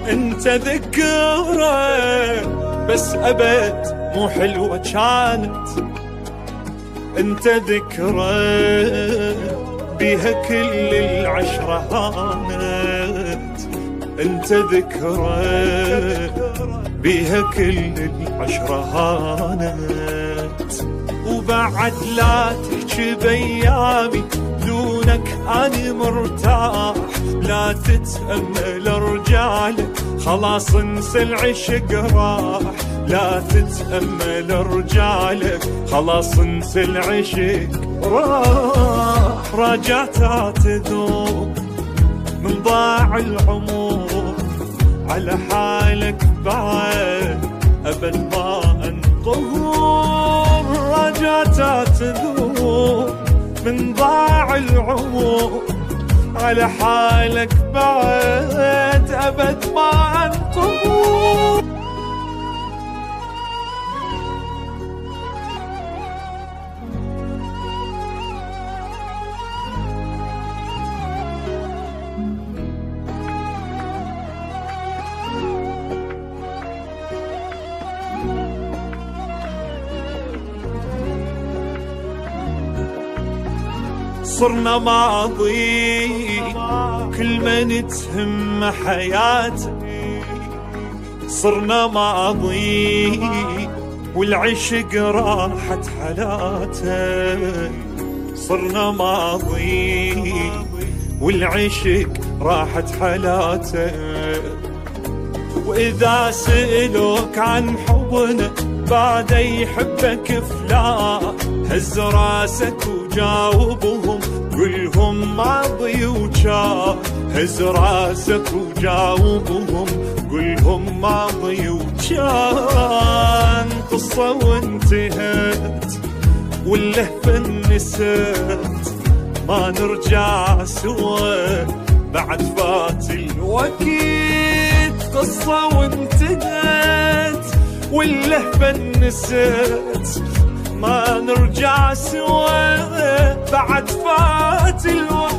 انت ذكرى بس ابد مو حلوة كانت. انت ذكرى بيها كل العشرة هانت. انت ذكرى بيها كل العشرة هانت. وبعد لا تحكي بيامي دونك أنا مرتاح. لا تتأمل رجالك خلاص انسى العشق راح. لا تتأمل رجالك خلاص انسى العشق راح. راجعت تذوب من ضاع العمر على حالك بعد أبد ما انطهر. راجعت تذوب من ضاع العمر على حالك بعد أبد ما انطهر. صرنا ماضي كل ما نتهم حياتي. صرنا ماضي والعشق راحت حالاته. صرنا ماضي والعشق راحت حالاته. وإذا سألوك عن حبنا بعد يحبك فلان هز راسك وجاوبهم قلهم ماضي وجان. هز راسك وجاوبهم قلهم ماضي وجان. قصة وانتهت واللهفة نسيت ما نرجع سوا بعد فات الوقت. قصة وانتهت واللهفة نسيت ما نرجع سوا بعد فات الوقت.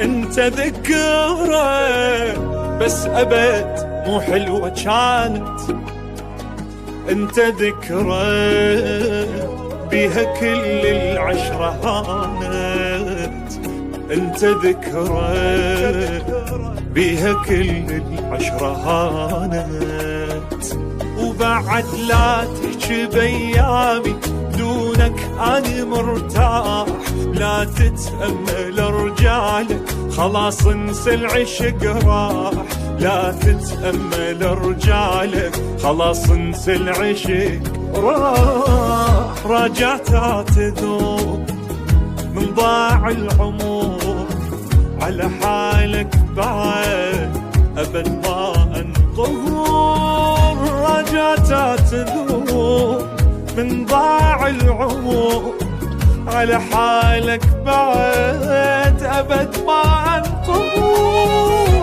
انت ذكرى بس ابد مو حلوة كانت. انت ذكرى بيها كل العشرة هانت. انت ذكرى بيها كل العشرة هانت. وبعد لا تحكي بيامي دونك أنا مرتاح. لا تتأمل رجالك خلاص انسى العشق راح. لا تتأمل رجالك خلاص انسى العشق راح. راجعت تذوب من ضاع العمر على حالك بعد أبد ما انطهر. راجعت تذوب من ضاع العمر على حالك بعد أبد ما انطهر.